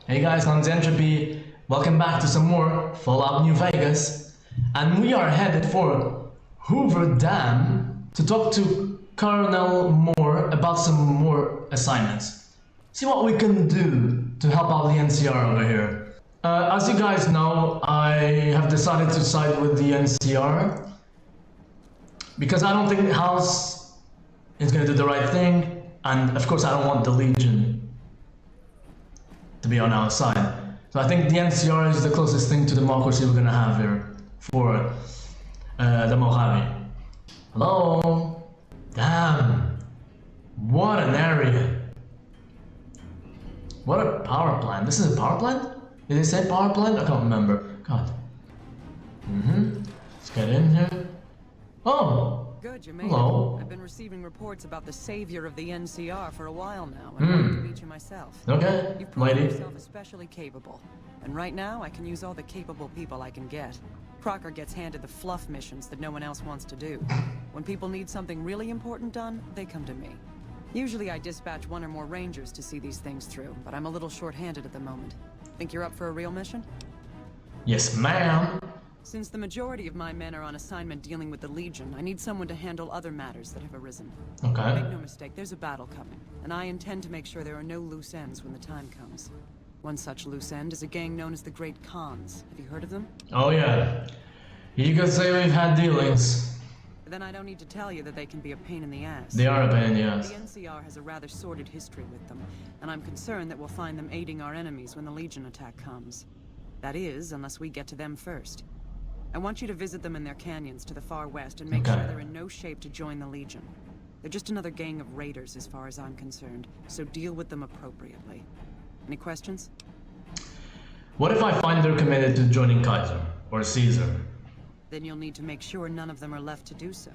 Hey guys, I'm Entropy. Welcome back to some more Fallout New Vegas. And we are headed for Hoover Dam to talk to Colonel Moore about some more assignments. See what we can do to help out the NCR over here. As you guys know, I have decided to side with the NCR because I don't think the House is going to do the right thing, and of course I don't want the Legion to be on our side. So I think the NCR is the closest thing to democracy we're gonna have here for the Mojave. Hello? Damn. What an area. What a power plant. This is a power plant? Did they say power plant? I can't remember. God. Let's get in here. Oh! Good, you made it. Hello. I've been receiving reports about the savior of the NCR for a while now, and I wanted to meet you myself. Okay, You've proven lady. yourself especially capable, and right now I can use all the capable people I can get. Crocker gets handed the fluff missions that no one else wants to do. When people need something really important done, they come to me. Usually I dispatch one or more rangers to see these things through, but I'm a little short-handed at the moment. Think you're up for a real mission? Yes, ma'am. Since the majority of my men are on assignment dealing with the Legion, I need someone to handle other matters that have arisen. Okay. Make no mistake, there's a battle coming, and I intend to make sure there are no loose ends when the time comes. One such loose end is a gang known as the Great Khans. Have you heard of them? Oh yeah. You could say we've had dealings. Then I don't need to tell you that they can be a pain in the ass. They are a pain in the ass. The NCR has a rather sordid history with them, and I'm concerned that we'll find them aiding our enemies when the Legion attack comes. That is, unless we get to them first. I want you to visit them in their canyons to the far west and make sure they're in no shape to join the Legion. They're just another gang of raiders as far as I'm concerned, so deal with them appropriately. Any questions? What if I find they're committed to joining Kaiser or Caesar? Then you'll need to make sure none of them are left to do so.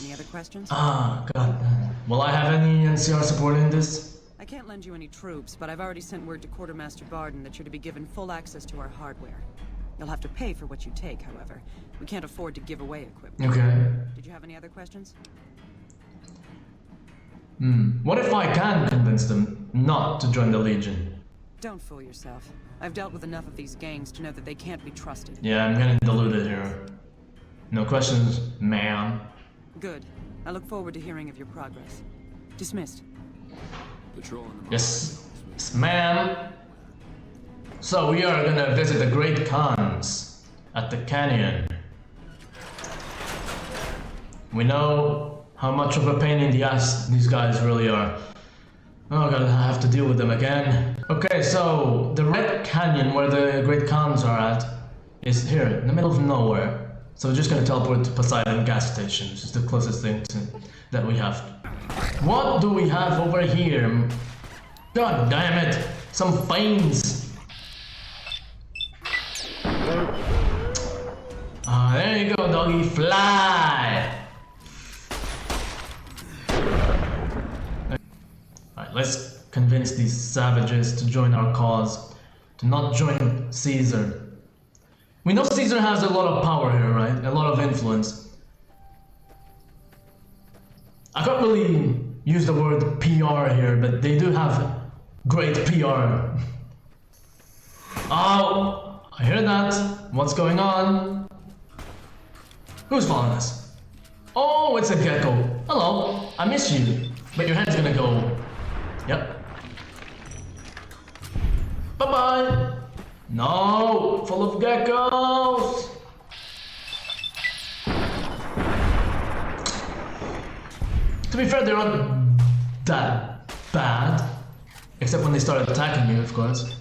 Any other questions? Ah, god. Will I have any NCR support in this? I can't lend you any troops, but I've already sent word to Quartermaster Barden that you're to be given full access to our hardware. You'll have to pay for what you take, however. We can't afford to give away equipment. Okay. Did you have any other questions? What if I can convince them not to join the Legion? Don't fool yourself. I've dealt with enough of these gangs to know that they can't be trusted. Yeah, I'm getting deluded here. No questions, ma'am. Good. I look forward to hearing of your progress. Dismissed. Yes, yes ma'am. So we are gonna visit the Great Khans at the canyon. We know how much of a pain in the ass these guys really are. Oh god, I have to deal with them again. Okay, so the Red Canyon where the Great Khans are at is here, in the middle of nowhere. So we're just gonna teleport to Poseidon gas station, which is the closest thing that we have. What do we have over here? God damn it! Some fiends! There you go, doggy, fly! Alright, let's convince these savages to join our cause, to not join Caesar. We know Caesar has a lot of power here, right? A lot of influence. I can't really use the word PR here, but they do have great PR. Oh, I hear that. What's going on? Who's following us? Oh, it's a gecko. Hello, I miss you. But your head's gonna go. Yep. Bye-bye. No, full of geckos. To be fair, they're not that bad. Except when they start attacking you, of course.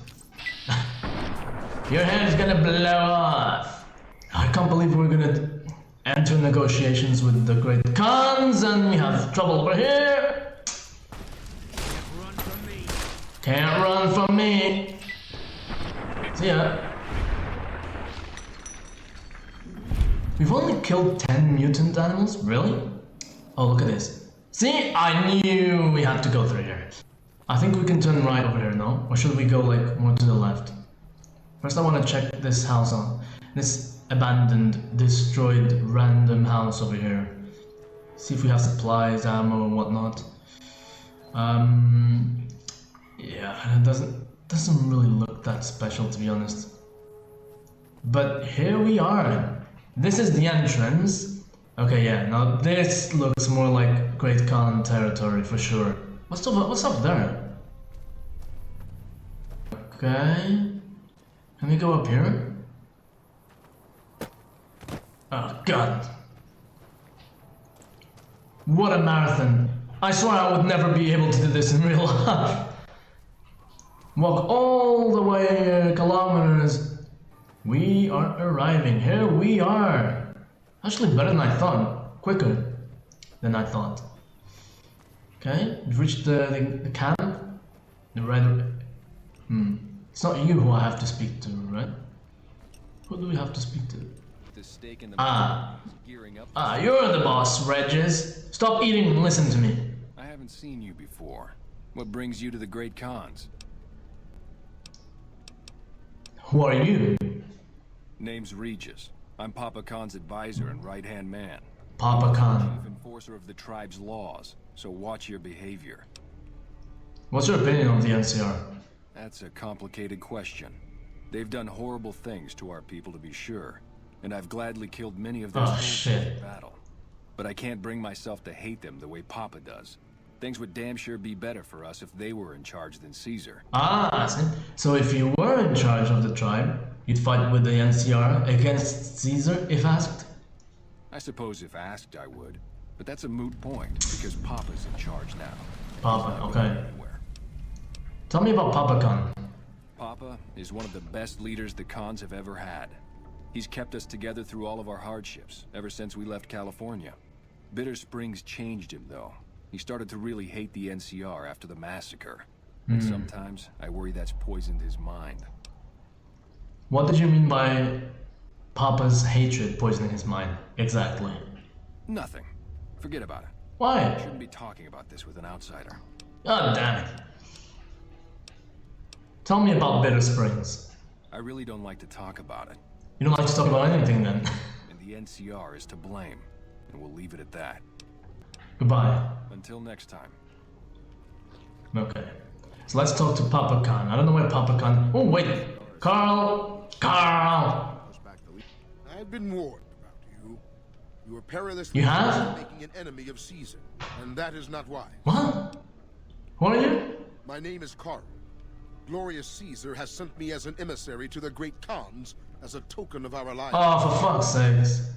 Your head's gonna blow off. I can't believe we're gonna enter negotiations with the Great Khans and we have trouble over here. Can't run from me. See ya. We've only killed 10 mutant animals? Really? Oh, look at this. See? I knew we had to go through here. I think we can turn right over here, no? Or should we go like more to the left? First I want to check this house on. This abandoned, destroyed, random house over here. See if we have supplies, ammo, and whatnot. Yeah, it doesn't doesn't really look that special, to be honest. But here we are. This is the entrance. Okay, yeah, now this looks more like Great Khan territory for sure. What's up there? Okay. Can we go up here? Oh god. What a marathon. I swear I would never be able to do this in real life. Walk all the way kilometers. We are arriving. Here we are. Actually better than I thought. Quicker than I thought. Okay, we've reached the camp. The red... It's not you who I have to speak to, right? Who do we have to speak to? You're the boss, Regis. Stop eating and listen to me. I haven't seen you before. What brings you to the Great Khans? Who are you? Name's Regis. I'm Papa Khan's advisor and right-hand man. Papa Khan. Chief enforcer of the tribe's laws, so watch your behavior. What's your opinion on the NCR? That's a complicated question. They've done horrible things to our people, to be sure, and I've gladly killed many of their soldiers in battle. But I can't bring myself to hate them the way Papa does. Things would damn sure be better for us if they were in charge than Caesar. I see. So if you were in charge of the tribe, you'd fight with the NCR against Caesar if asked? I suppose if asked I would, but that's a moot point, because Papa's in charge now. Papa, okay. Tell me about Papa Khan. Papa is one of the best leaders the Khans have ever had. He's kept us together through all of our hardships, ever since we left California. Bitter Springs changed him, though. He started to really hate the NCR after the massacre. And sometimes I worry that's poisoned his mind. What did you mean by Papa's hatred poisoning his mind? Exactly. Nothing. Forget about it. Why? I shouldn't be talking about this with an outsider. God damn it. Tell me about Bitter Springs. I really don't like to talk about it. You don't like to talk about anything then? And the NCR is to blame. And we'll leave it at that. Goodbye. Until next time. Okay. So let's talk to Papa Khan. I don't know where Papa Khan... Oh, wait. Carl! I've been warned about you. You are perilously making an enemy of Caesar, and that is not wise. What? Who are you? My name is Carl. Glorious Caesar has sent me as an emissary to the Great Khans as a token of our alliance. Oh, for fuck's sakes.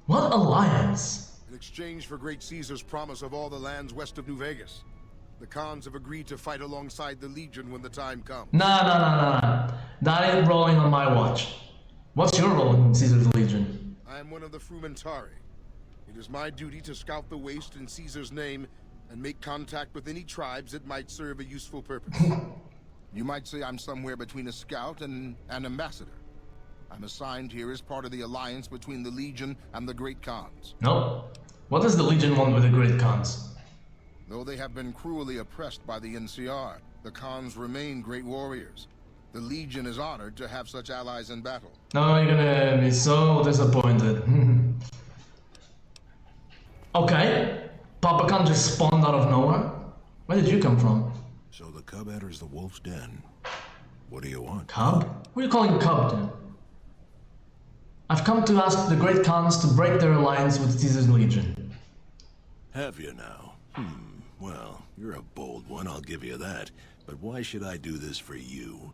What alliance? In exchange for Great Caesar's promise of all the lands west of New Vegas, the Khans have agreed to fight alongside the Legion when the time comes. Nah. That ain't rolling on my watch. What's your role in Caesar's Legion? I am one of the Frumentari. It is my duty to scout the waste in Caesar's name and make contact with any tribes that might serve a useful purpose. You might say I'm somewhere between a scout and an ambassador. I'm assigned here as part of the alliance between the Legion and the Great Khans. No. What does the Legion want with the Great Khans? Though they have been cruelly oppressed by the NCR, the Khans remain great warriors. The Legion is honored to have such allies in battle. No, you're gonna be so disappointed. Okay. Papa Khan just spawned out of nowhere? Where did you come from? So the cub enters the wolf's den. What do you want? Cub? What are you calling cub, dude? I've come to ask the Great Khans to break their alliance with Caesar's Legion. Have you now? Well, you're a bold one, I'll give you that. But why should I do this for you?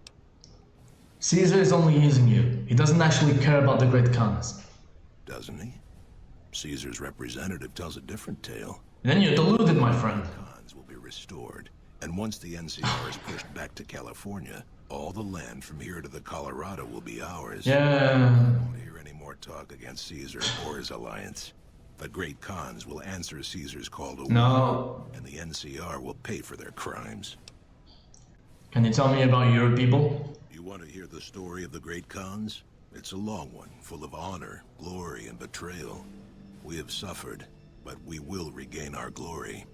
Caesar is only using you. He doesn't actually care about the Great Khans. Doesn't he? Caesar's representative tells a different tale. Then you're deluded, my friend. Khans will be restored. And once the NCR is pushed back to California, all the land from here to the Colorado will be ours. Yeah. I don't want to hear any more talk against Caesar or his alliance. The Great Khans will answer Caesar's call to war, and the NCR will pay for their crimes. Can you tell me about your people? You want to hear the story of the Great Khans? It's a long one, full of honor, glory, and betrayal. We have suffered, but we will regain our glory.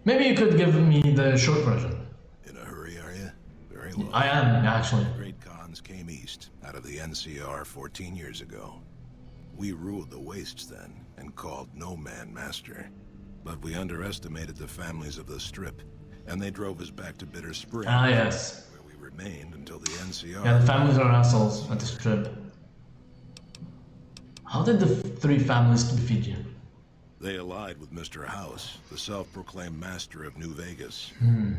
Maybe you could give me the short version. In a hurry, are you? Very well. I am, actually. The Great Khans came east, out of the NCR 14 years ago. We ruled the wastes then, and called no man master. But we underestimated the families of the Strip, and they drove us back to Bitter Springs, Ah, yes. where we remained until the NCR. Yeah, the families are assholes at this trip. How did the three families defeat you? They allied with Mr. House, the self-proclaimed master of New Vegas.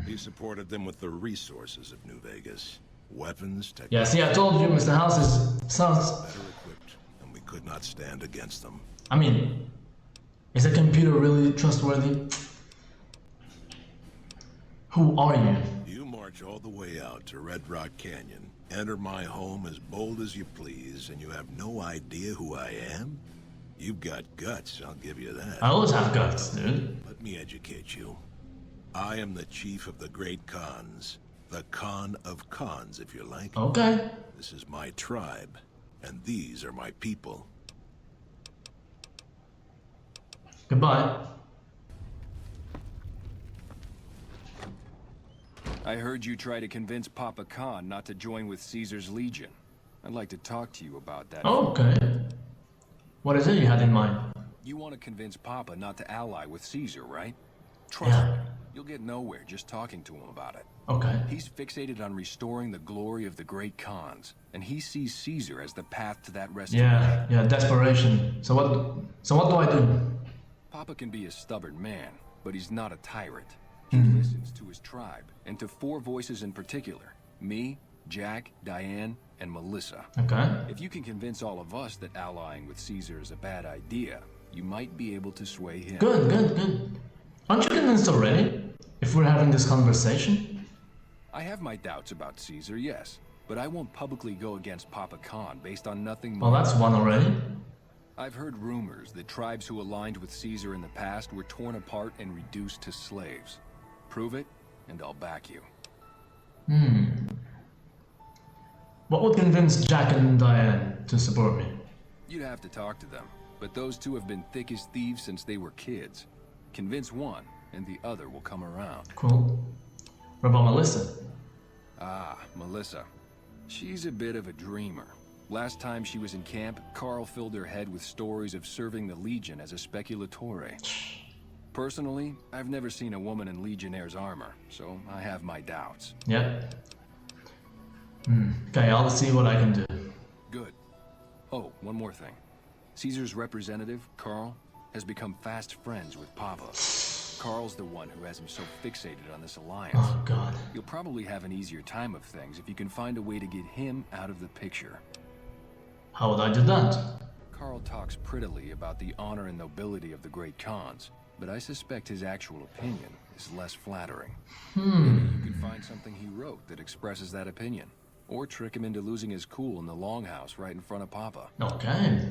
He supported them with the resources of New Vegas. Weapons, technology. Yeah, see, I told you, Mr. House sounds... Better equipped, and we could not stand against them. I mean, is a computer really trustworthy? Who are you? You march all the way out to Red Rock Canyon, enter my home as bold as you please, and you have no idea who I am? You've got guts, I'll give you that. I always have guts, dude. Let me educate you. I am the chief of the Great Khans. The Khan of Khans, if you like. Okay. This is my tribe, and these are my people. Goodbye. I heard you try to convince Papa Khan not to join with Caesar's Legion. I'd like to talk to you about that. Okay. What is it you had in mind? You want to convince Papa not to ally with Caesar, right? Trust Yeah. me, you'll get nowhere just talking to him about it. Okay. He's fixated on restoring the glory of the Great Khans, and he sees Caesar as the path to that restoration. Yeah, desperation. So what do I do? Papa can be a stubborn man, but he's not a tyrant. He listens to his tribe, and to four voices in particular. Me, Jack, Diane, and Melissa. Okay. If you can convince all of us that allying with Caesar is a bad idea, you might be able to sway him. Good. Aren't you convinced already? If we're having this conversation? I have my doubts about Caesar, yes, but I won't publicly go against Papa Khan based on nothing more. Well, that's one already. I've heard rumors that tribes who aligned with Caesar in the past were torn apart and reduced to slaves. Prove it, and I'll back you. What would convince Jack and Diane to support me? You'd have to talk to them, but those two have been thick as thieves since they were kids. Convince one, and the other will come around. Cool. What about Melissa? Ah, Melissa. She's a bit of a dreamer. Last time she was in camp, Carl filled her head with stories of serving the Legion as a speculatore. Personally, I've never seen a woman in Legionnaire's armor, so I have my doubts. Yep. Okay, I'll see what I can do. Good. Oh, one more thing. Caesar's representative, Carl, has become fast friends with Papa. Carl's the one who has him so fixated on this alliance. Oh, God. You'll probably have an easier time of things if you can find a way to get him out of the picture. How would I do that? Carl talks prettily about the honor and nobility of the Great Khans, but I suspect his actual opinion is less flattering. Maybe you can find something he wrote that expresses that opinion, or trick him into losing his cool in the longhouse right in front of Papa. Okay.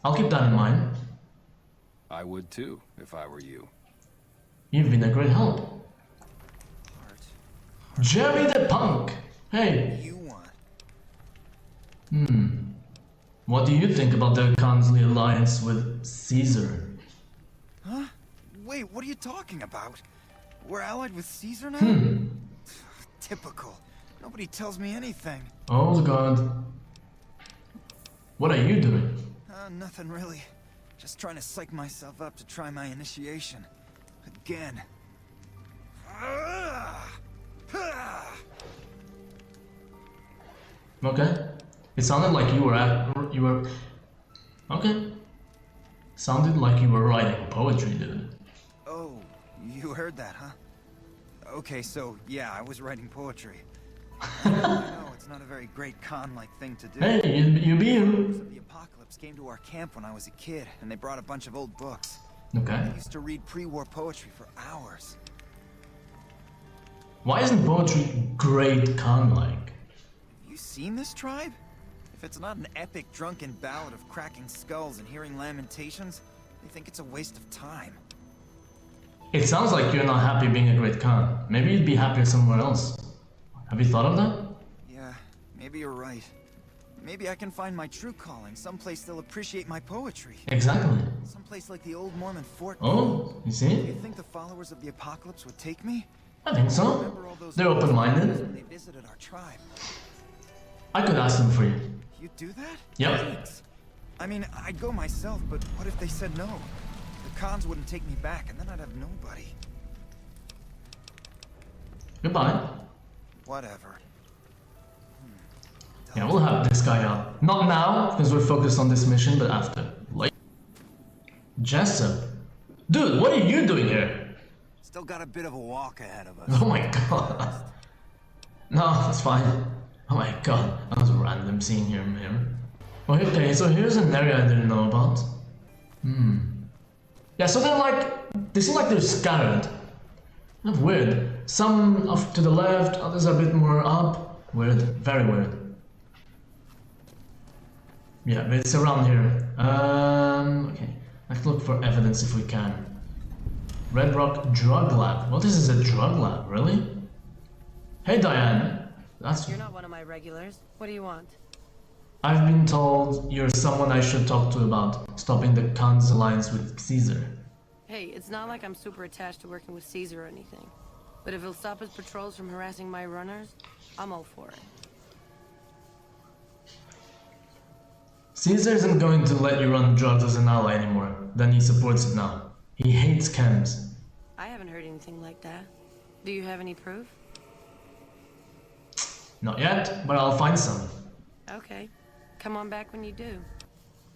I'll keep that in mind. I would too, if I were you. You've been a great help. Jerry the Punk! Hey! You want? What do you think about the Khansley alliance with Caesar? Huh? Wait, what are you talking about? We're allied with Caesar now? Typical. Nobody tells me anything. Oh, God. What are you doing? Nothing really. Just trying to psych myself up to try my initiation. Again. Okay. It sounded like you were okay. Sounded like you were writing poetry, dude. Oh, you heard that, huh? Okay, so, yeah, I was writing poetry. I know, it's not a very great con-like thing to do. Hey, you be you. The apocalypse came to our camp when I was a kid, and they brought a bunch of old books. Okay. I used to read pre-war poetry for hours. Why isn't poetry great con-like? Have you seen this tribe? If it's not an epic drunken ballad of cracking skulls and hearing lamentations, they think it's a waste of time. It sounds like you're not happy being a great con. Maybe you'd be happier somewhere else. Have you thought of that? Yeah, maybe you're right. Maybe I can find my true calling, someplace they'll appreciate my poetry. Exactly. Someplace like the old Mormon fort. Oh, you Do see? you think the followers of the apocalypse would take me? I think so. Remember all those They're when open-minded. they visited our tribe. I could ask them for you. You'd do that? Yep. Thanks. I mean, I'd go myself, but what if they said no? The cons wouldn't take me back, and then I'd have nobody. Goodbye. Whatever. Yeah, we'll have this guy out. Not now, because we're focused on this mission, but after. Like Jessup. Dude, what are you doing here? Still got a bit of a walk ahead of us. Oh my god. No, that's fine. Oh my god, that was random seeing him here. Okay, so here's an area I didn't know about. Yeah, so they're like, they seem like they're scattered. Kind of weird. Some off to the left, others a bit more up. Weird, very weird. Yeah, but it's around here. Okay, let's look for evidence if we can. Red Rock Drug Lab. Well, this is a drug lab, really? Hey, Diane. That's. You're not one of my regulars. What do you want? I've been told you're someone I should talk to about stopping the Khan's alliance with Caesar. Hey, it's not like I'm super attached to working with Caesar or anything. But if he'll stop his patrols from harassing my runners, I'm all for it. Caesar isn't going to let you run drugs as an ally anymore. Then he supports it now. He hates chems. I haven't heard anything like that. Do you have any proof? Not yet, but I'll find some. Okay. Come on back when you do.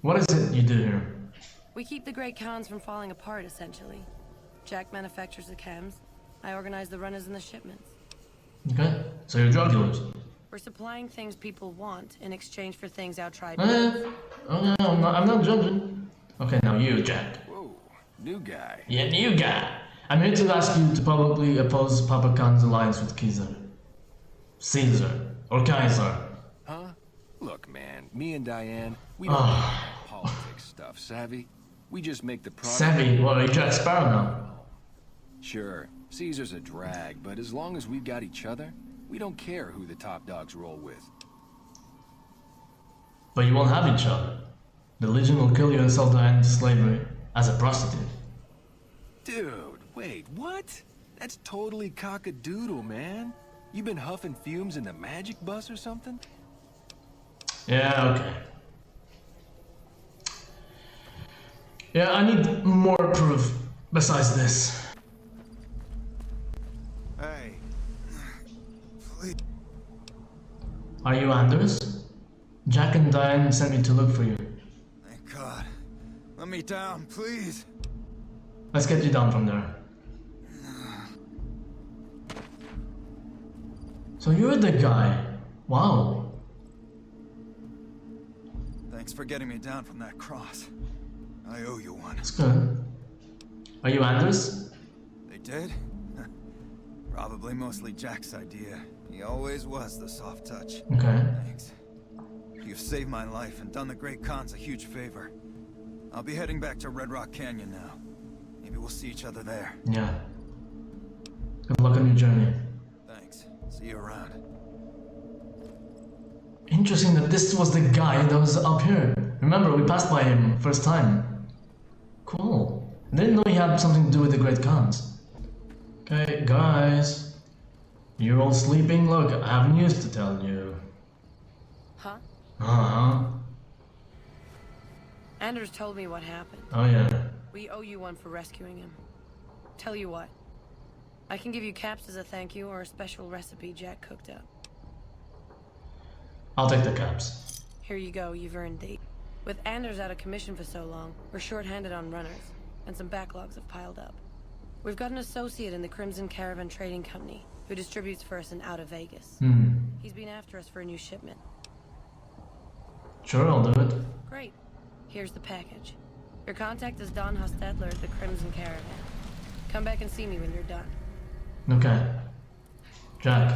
What is it you do here? We keep the Great Khans from falling apart, essentially. Jack manufactures the chems. I organize the runners and the shipments. Okay, so you're drug dealers. We're supplying things people want in exchange for things our tribe Oh no, I'm not judging. Okay, now you, Jack. Whoa, new guy. Yeah, new guy. I'm here to ask you to publicly oppose Papa Khan's alliance with Caesar. Or Kaiser. Huh? Look, man, me and Diane, we don't do politics stuff, savvy? We just make the product. Savvy, well, you're Jack Sparrow now. Sure, Caesar's a drag, but as long as we've got each other, we don't care who the top dogs roll with. But you won't have each other. The Legion will kill you and sell Diane into slavery as a prostitute. Dude, wait, what? That's totally cock-a-doodle, man. You been huffing fumes in the magic bus or something? Yeah, okay. Yeah, I need more proof besides this. Hey. Please. Are you Anders? Jack and Diane sent me to look for you. Thank God. Let me down, please. Let's get you down from there. So you're the guy. Wow. Thanks for getting me down from that cross. I owe you one. That's good. Are you Anders? They did? Probably mostly Jack's idea. He always was the soft touch. Okay. Thanks. You've saved my life and done the Great Khans a huge favor. I'll be heading back to Red Rock Canyon now. Maybe we'll see each other there. Yeah. Good luck on your journey. Thanks. See you around. Interesting that this was the guy that was up here. Remember, we passed by him first time. Cool. I didn't know he had something to do with the Great Khans. Okay, guys. You're all sleeping? Look, I have news to tell you. Huh? Uh-huh. Anders told me what happened. Oh yeah. We owe you one for rescuing him. Tell you what. I can give you caps as a thank you or a special recipe Jack cooked up. I'll take the caps. Here you go, you've earned these. With Anders out of commission for so long, we're short-handed on runners, and some backlogs have piled up. We've got an associate in the Crimson Caravan Trading Company, who distributes for us and out of Vegas. He's been after us for a new shipment. Sure, I'll do it. Great. Here's the package. Your contact is Don Hostetler at the Crimson Caravan. Come back and see me when you're done. Okay. Jack.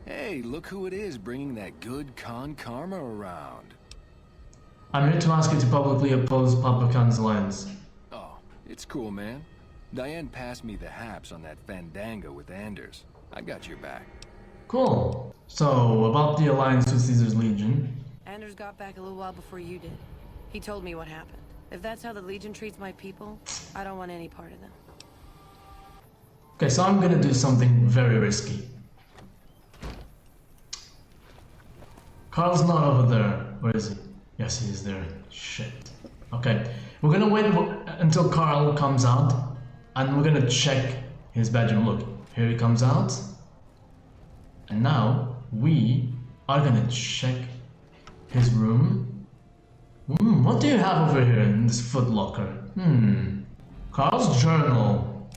Hey, look who it is bringing that good Khan karma around. I'm here to ask you to publicly oppose Papa Khan's alliance. Oh, it's cool, man. Diane passed me the haps on that fandango with Anders. I got your back. Cool. So, about the alliance with Caesar's Legion. Anders got back a little while before you did. He told me what happened. If that's how the Legion treats my people, I don't want any part of them. Okay, so I'm gonna do something very risky. Carl's not over there. Where is he? Yes, he is there. Shit. Okay. We're gonna wait until Carl comes out, and we're gonna check his bedroom. Look, here he comes out. And now, we are gonna check his room. What do you have over here in this footlocker? Carl's journal.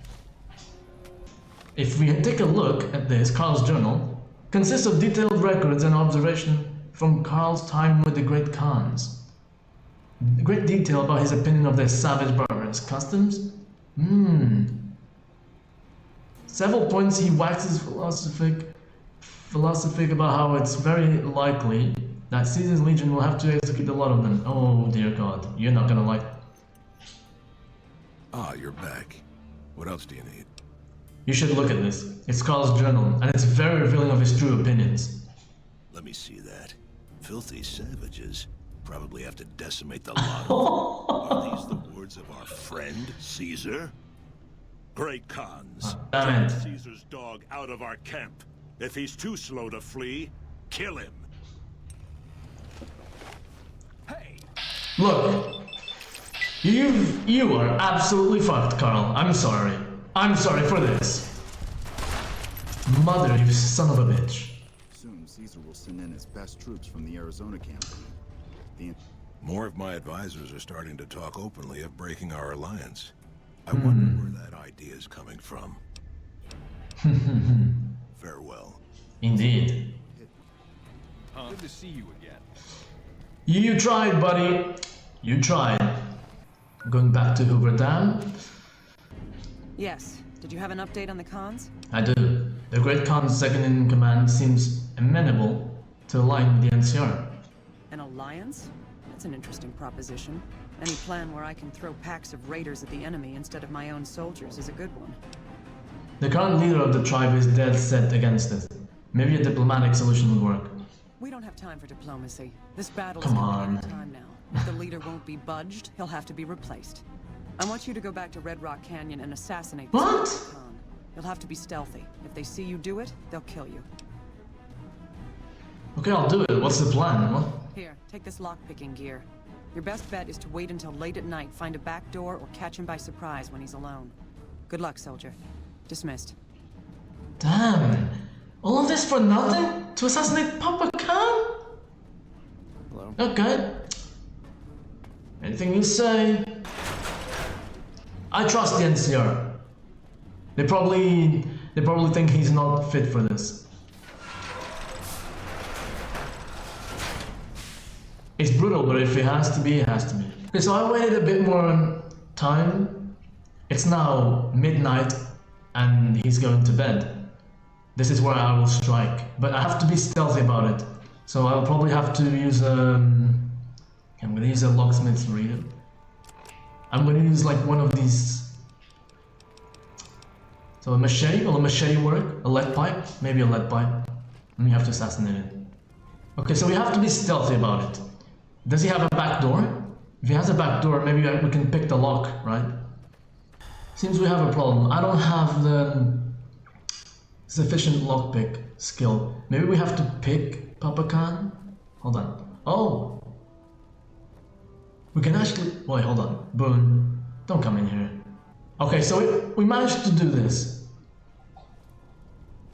If we take a look at this, Carl's journal consists of detailed records and observation from Carl's time with the Great Khans. Great detail about his opinion of their savage barbarous customs. Several points he waxes philosophic about how it's very likely that Caesar's legion will have to execute a lot of them. Oh dear God, you're not gonna like. Ah, you're back. What else do you need? You should look at this. It's Carl's journal, and it's very revealing of his true opinions. Let me see that. Filthy savages. Probably have to decimate the lot of them. Are these the words of our friend, Caesar? Great Khans, Damn it. drive Caesar's dog out of our camp. If he's too slow to flee, kill him. Look, you are absolutely fucked, Carl. I'm sorry. I'm sorry for this. Mother, you son of a bitch. Soon Caesar will send in his best troops from the Arizona campaign. More of my advisors are starting to talk openly of breaking our alliance. I wonder where that idea is coming from. Farewell. Indeed. Good to see you again. You tried, buddy. You tried. Going back to Hoover Dam? Yes. Did you have an update on the Khans? I do. The Great Khan's second-in-command seems amenable to align with the NCR. An alliance? That's an interesting proposition. Any plan where I can throw packs of raiders at the enemy instead of my own soldiers is a good one. The current leader of the tribe is dead set against it. Maybe a diplomatic solution would work. We don't have time for diplomacy. This battle Come is coming on. any time now. If the leader won't be budged, he'll have to be replaced. I want you to go back to Red Rock Canyon and assassinate this What? Khan. You'll have to be stealthy. If they see you do it, they'll kill you. Okay, I'll do it. What's the plan? What? Here, take this lockpicking gear. Your best bet is to wait until late at night, find a back door, or catch him by surprise when he's alone. Good luck, soldier. Dismissed. Damn. All of this for nothing? To assassinate Papa Khan? Hello? Okay. Anything you say? I trust the NCR. They probably think he's not fit for this. It's brutal, but if it has to be, it has to be. Okay, so I waited a bit more time. It's now midnight, and he's going to bed. This is where I will strike, but I have to be stealthy about it. So I'll probably have to use I'm gonna use a locksmith's reader. I'm gonna use like one of these. So a machete, will a machete work? A lead pipe? Maybe a lead pipe. And we have to assassinate it. Okay, so we have to be stealthy about it. Does he have a back door? If he has a back door, maybe we can pick the lock, right? Seems we have a problem. I don't have the sufficient lockpick skill. Maybe we have to pick Papa Khan? Hold on. Oh! We can actually... Wait, hold on. Boone, don't come in here. Okay, so we managed to do this.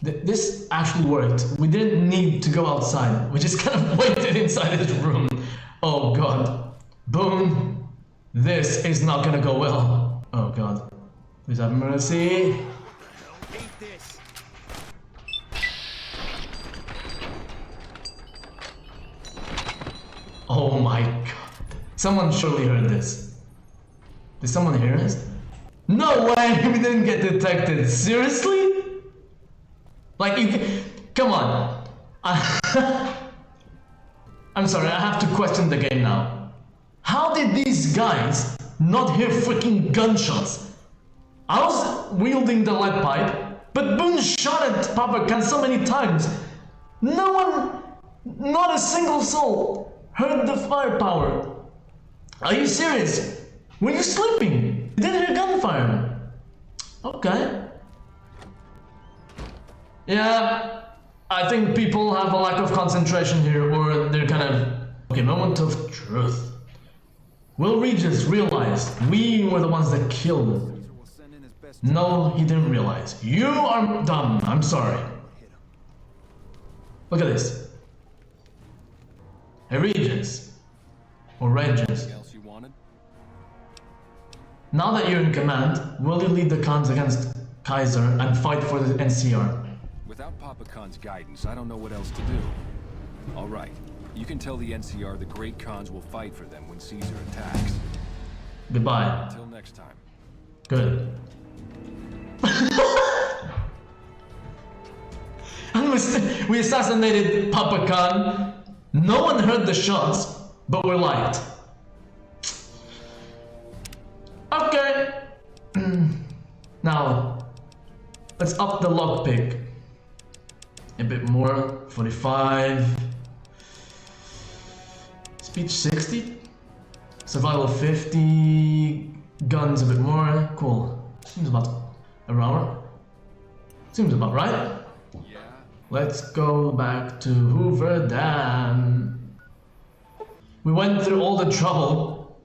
This actually worked. We didn't need to go outside. We just kind of waited inside his room. Oh God. Boone, this is not gonna go well. Oh God. Please have mercy. Oh my God. Someone surely heard this. Did someone hear us? No way! We didn't get detected. Seriously? Like you can... Come on. I'm sorry, I have to question the game now. How did these guys not hear freaking gunshots? I was wielding the lead pipe, but Boone shot at Papa Khan so many times. No one, not a single soul, heard the firepower. Are you serious? Were you sleeping? You didn't hear gunfire. Okay. Yeah, I think people have a lack of concentration here, or they're kind of... Okay, moment of truth. Will Regis realize we were the ones that killed him? No, he didn't realize. You are dumb. I'm sorry. Look at this. Hey, Regis. Or Regis. Anything else you wanted? Now that you're in command, will you lead the cons against Kaiser and fight for the NCR? Without Papa Khan's guidance, I don't know what else to do. All right. You can tell the NCR the Great Khans will fight for them when Caesar attacks. Goodbye. Until next time. Good. And we assassinated Papa Khan. No one heard the shots, but we're liked. Okay. Now, let's up the lockpick. A bit more. 45. Speech 60. Survival 50. Guns a bit more. Cool. Seems about an hour. Seems about right. Yeah. Let's go back to Hoover Dam. We went through all the trouble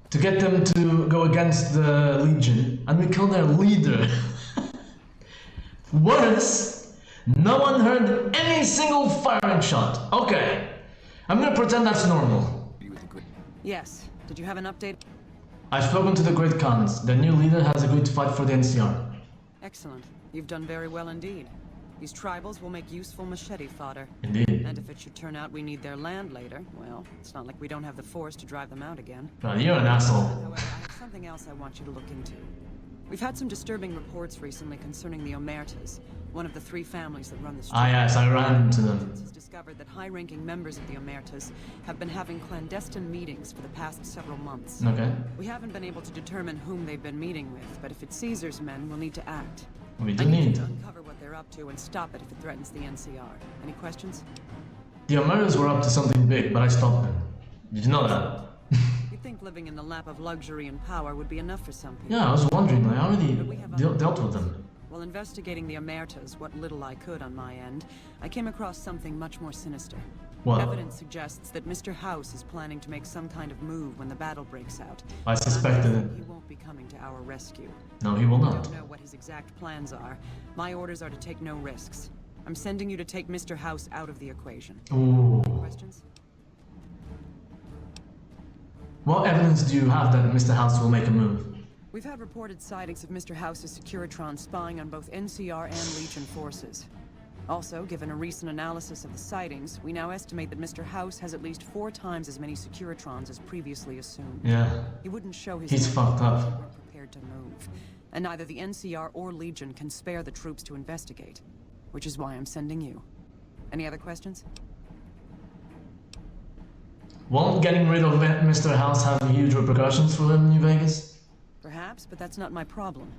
to get them to go against the Legion, and we killed their leader. Worse, no one heard any single firing shot. Okay, I'm gonna pretend that's normal. Yes. Did you have an update? I've spoken to the Great Khans. Their new leader has agreed to fight for the NCR. Excellent. You've done very well indeed. These tribals will make useful machete fodder. Indeed. And if it should turn out we need their land later, well, it's not like we don't have the force to drive them out again. You're an asshole. However, I have something else I want you to look into. We've had some disturbing reports recently concerning the Omertas, one of the 3 families that run the street. Ah yes, I ran into them. Has discovered that high-ranking members of the Omertas have been having clandestine meetings for the past several months. Okay. We haven't been able to determine whom they've been meeting with, but if it's Caesar's men, we'll need to act. We do I need you need. to uncover what they're up to and stop it if it threatens the NCR. Any questions? The Omeras were up to something big, but I stopped them. Did you know that? You'd think living in the lap of luxury and power would be enough for some people. Yeah, I was wondering. I already But we have dealt with them. While investigating the Omertas, what little I could on my end, I came across something much more sinister. What? Evidence suggests that Mr. House is planning to make some kind of move when the battle breaks out. I suspected it. He won't be coming to our rescue. No, he will I not. don't know what his exact plans are. My orders are to take no risks. I'm sending you to take Mr. House out of the equation. Ooh. Questions? What evidence do you have that Mr. House will make a move? We've had reported sightings of Mr. House's Securitron spying on both NCR and Legion forces. Also, given a recent analysis of the sightings, we now estimate that Mr. House has at least 4 times as many Securitrons as previously assumed. Yeah. He wouldn't show his He's hand fucked unless up. we weren't prepared to move. And neither the NCR or Legion can spare the troops to investigate. Which is why I'm sending you. Any other questions? Won't getting rid of Mr. House have huge repercussions for New Vegas? Perhaps, but that's not my problem.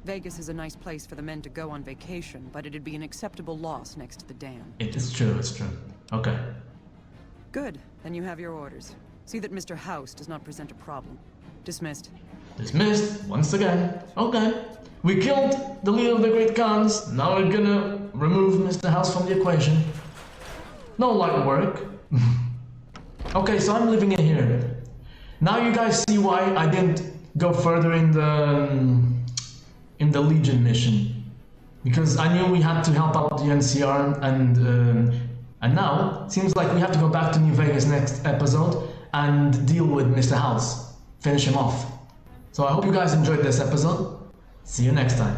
Vegas is a nice place for the men to go on vacation, but it'd be an acceptable loss next to the dam. It is true, it's true. Okay. Good, then you have your orders. See that Mr. House does not present a problem. Dismissed. Dismissed, once again. Okay. We killed the leader of the Great Khans. Now we're gonna remove Mr. House from the equation. No light work. Okay, so I'm living in here. Now you guys see why I didn't go further in the Legion mission. Because I knew we had to help out the NCR, and now seems like we have to go back to New Vegas next episode and deal with Mr. House. Finish him off. So I hope you guys enjoyed this episode. See you next time.